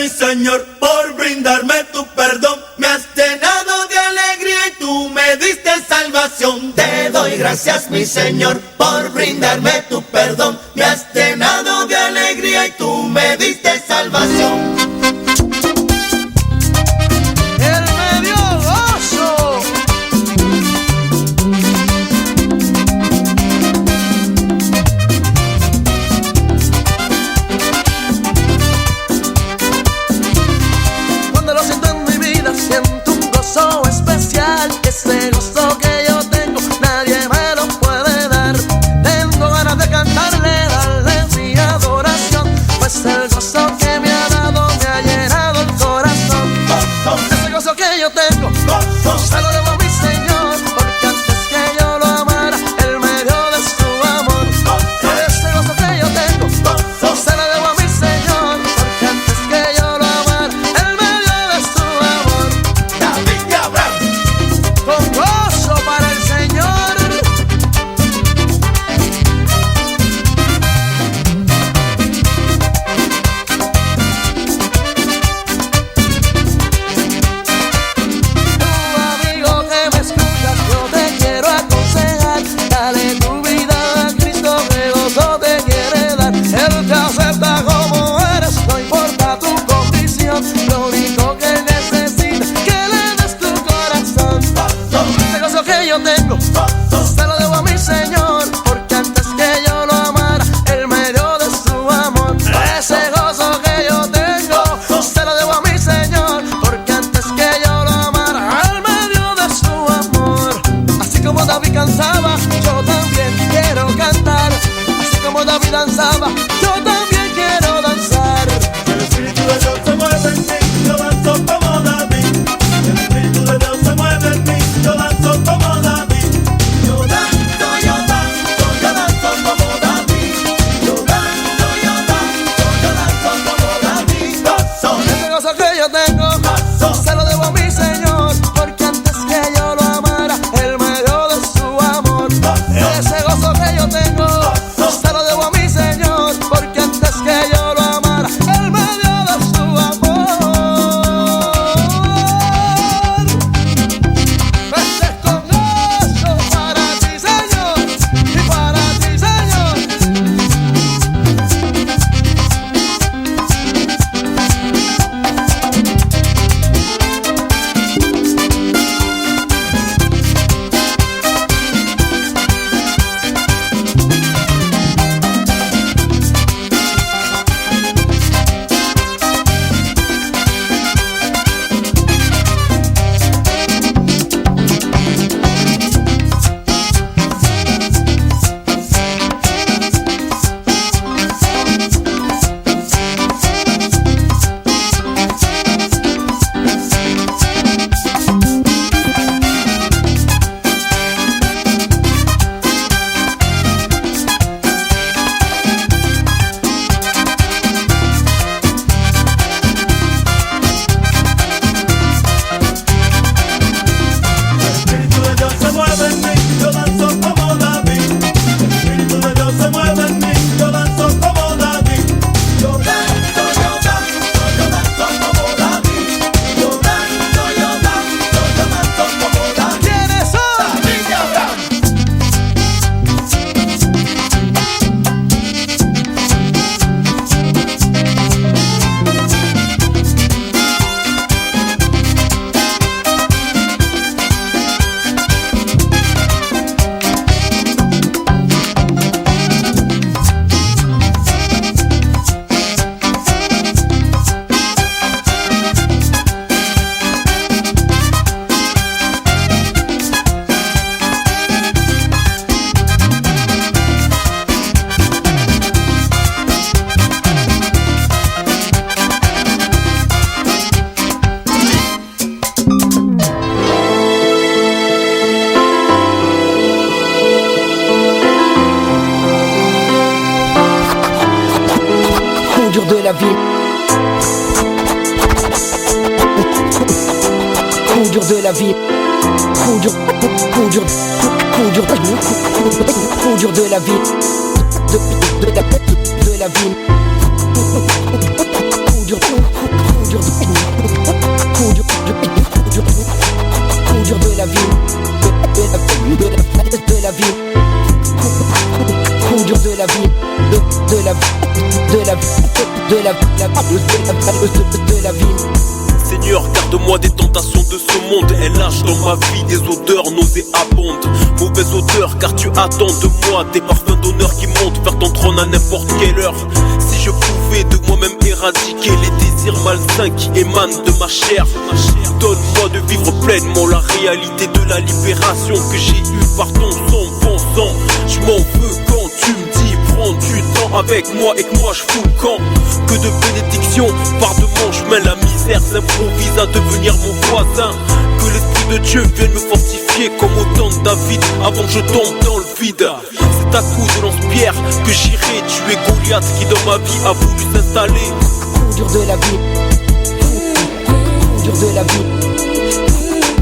mi Señor, por brindarme tu perdón. Me has llenado de alegría y tú me diste salvación. Te doy gracias, mi Señor, por brindarme tu perdón. Me has llenado de alegría y tú me diste salvación. Ese gozo que yo tengo, nadie me lo puede dar. Tengo ganas de cantarle, darle mi adoración, pues el gozo que me ha dado me ha llenado el corazón. Ese gozo que yo tengo, se lo debo a mi Señor, porque antes que yo lo amara, Él me dio de su amor. Ese gozo que yo tengo, se lo debo a mi Señor, porque antes que yo lo amara, Él me dio de su amor. David y Abraham, con gozo para el Señor. Tu amigo que me escuchas, yo te quiero aconsejar. Dale tu vida a Cristo, que gozo te quiere dar. Él te acepta como eres, no importa tu condición. Lo único que necesita es que le des tu corazón. Ese gozo que yo tengo, se lo debo a mi Señor, porque antes que yo lo amara, Él me dio de su amor. Ese gozo que yo tengo, se lo debo a mi Señor, porque antes que yo lo amara, Él me dio de su amor. Así como David cansaba, yo también quiero cantar. Así como David danzaba, yo también quiero danzar. el Espíritu de Dios se mueve en mí, yo danzo como David. El Espíritu de Dios se mueve en mí, yo danzo como David. Yo danzo, yo danzo, yo danzo como David. Yo danzo, yo danzo, yo danzo como David. Gozo, Ese gozo que yo tengo, se lo debo a mi Señor, porque antes que yo lo amara, Él me dio de su amor. Ese gozo que yo tengo, se lo debo a mi Señor, porque antes que yo lo amara, Él me dio de su amor. Este es con gozo para ti, Señor, y para ti, Señor. el Espíritu de Dios se mueve en mí, yo danzo como David. El Espíritu de Dios se mueve en mí, yo danzo como David. Yo danzo, yo danzo, yo danzo como David. Yo danzo, yo danzo, yo danzo como David. ¿Quiénes son? David y Abraham. Coup dur de la vie. Coup dur de la vie. Coup dur, coup dur, coup dur, coup dur de la vie. De la vie. Coup dur, coup la vie, coup dur de la vie, de la vie. Seigneur, garde-moi des tentations de ce monde. Elle lâche dans ma vie des odeurs nauséabondes. Mauvaise odeur car tu attends de moi des parfums d'honneur qui montent vers ton trône à n'importe quelle heure. Si je pouvais de moi-même éradiquer les désirs malsains qui émanent de ma chair, donne-moi de vivre pleinement la réalité de la libération que j'ai eue par ton sang, bon sang. Je m'en veux quand tu me dis prends du temps avec moi et que moi je fous le camp. Que de bénédictions par de mon chemin, la misère s'improvise à devenir mon voisin. Que l'esprit de Dieu vienne me fortifier comme au temps de David avant que je tombe dans le vide. C'est à coup de lance-pierre que j'irai tuer Goliath qui dans ma vie a voulu s'installer. Coup dur de la vie, coup dur de la vie,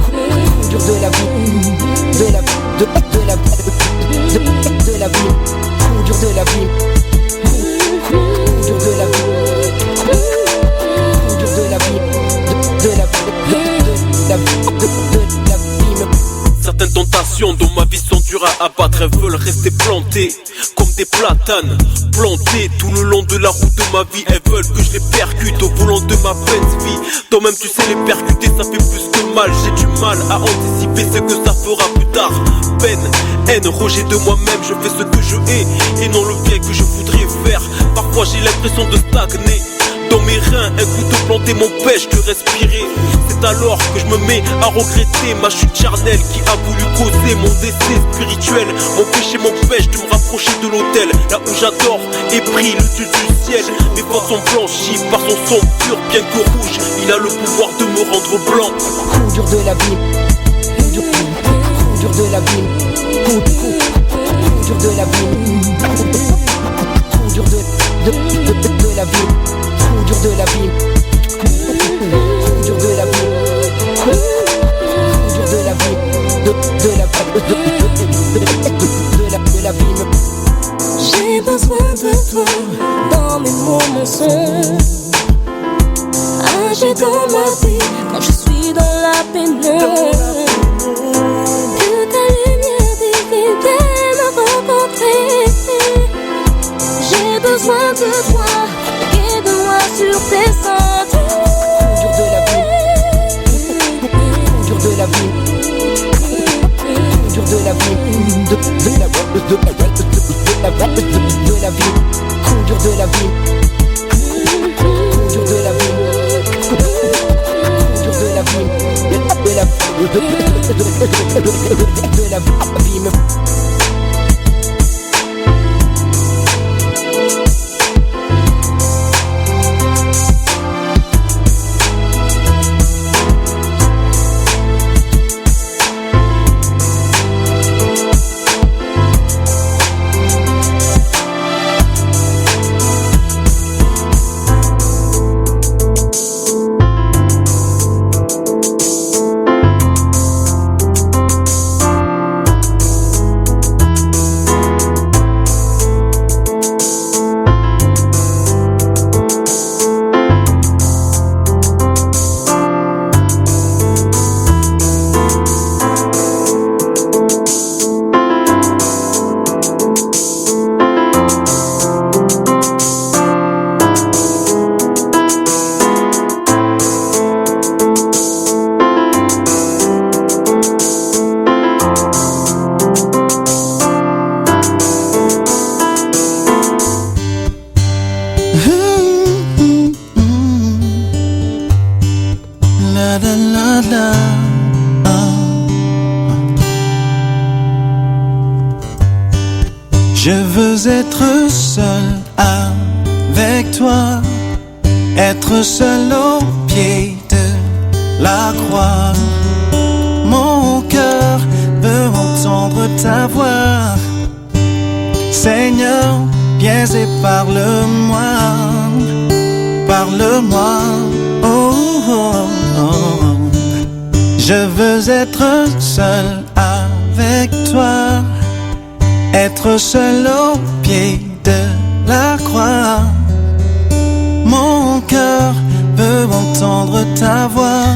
coup dur de la vie, de la vie, de la vie, coup dur de la vie, coup dur de la vie, coup dur de la vie, de la vie. Certaines tentations dans ma vie sont dures à abattre. Elles veulent rester plantées comme des platanes, plantées tout le long de la route de ma vie. Elles veulent que je les percute au volant de ma belle vie. Toi-même tu sais les percuter, ça fait plus que mal. J'ai du mal à anticiper ce que ça fera plus tard. Peine, haine, rejet de moi-même. Je fais ce que je hais et non le bien que je voudrais faire. Parfois j'ai l'impression de stagner. Dans mes reins, un couteau planté m'empêche de respirer. C'est alors que je me mets à regretter ma chute charnelle qui a voulu causer mon décès spirituel. Mon péché m'empêche de me rapprocher de l'autel, là où j'adore et brille le Dieu du ciel. Mes voix sont blanchies par son sang pur, bien que rouge. Il a le pouvoir de me rendre blanc. Coup dur de la vie, coup dur de la vie, coup dur de la vie, coup dur de la vie. Coup dur de la vie, coup dur de la vie, coup dur de la vie, de la vie. J'ai besoin de toi dans mes moments sombres. Agis dans ma vie quand je suis dans la pénombre. Que ta lumière divine vienne me rencontrer. J'ai besoin de toi. Sur tes sentiers. Coup dur de la vie, coup dur de la vie, coup dur de la vie, de la vie, coup dur de la vie, coup dur de la vie, coup dur de la vie, de la vie. Je veux être seul avec toi, être seul au pied de la croix. Mon cœur veut entendre ta voix. Seigneur, viens et parle-moi, parle-moi. Oh, oh, oh. Je veux être seul avec toi, être seul au pied de la croix. Mon cœur veut entendre ta voix.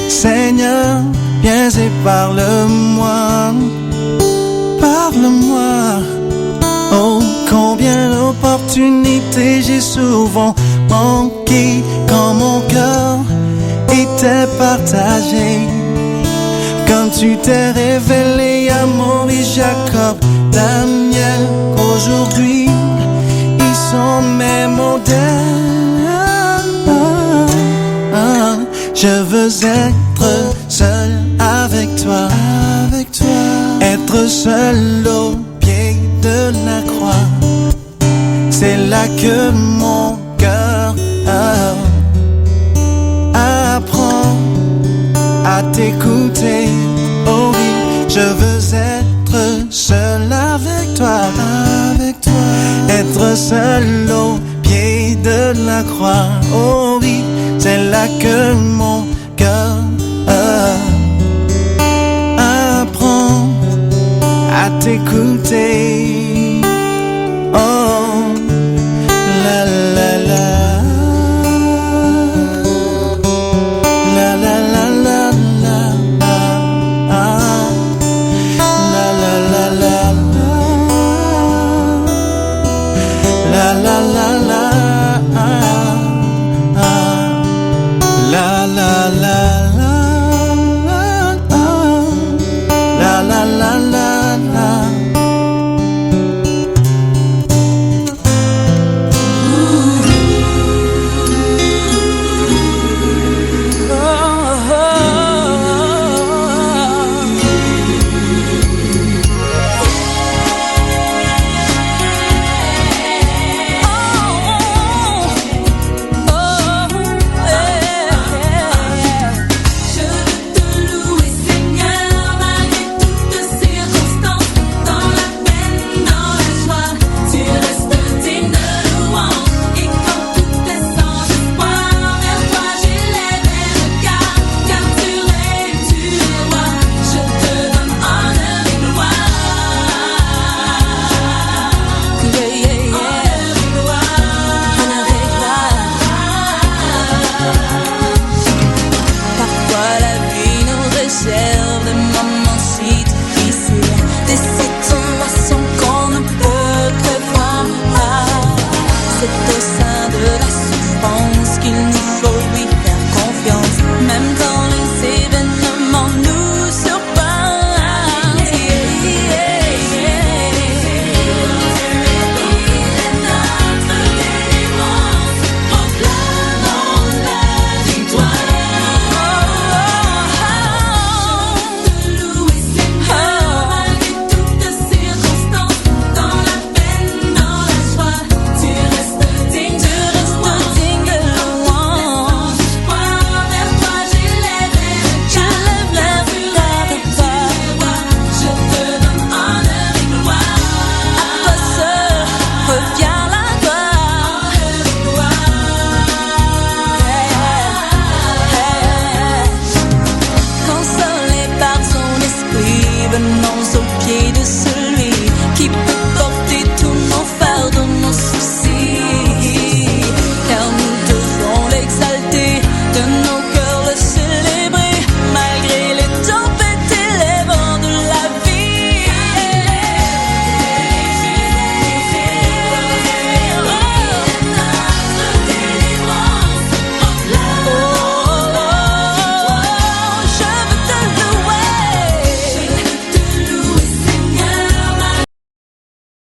Seigneur, viens et parle-moi. parle-moi. Oh, combien d'opportunités j'ai souvent manqué quand mon cœur était partagé. Quand tu t'es révélé à Maurice, Jacob, Daniel, aujourd'hui ils sont mes modèles. Je veux être seul avec toi, être seul au pied de la croix. C'est là que mon cœur apprend à t'écouter. Oh oui, je veux être seul avec toi, être seul au pied de la croix. Oh oui, c'est là que mon cœur apprend à t'écouter. Oh,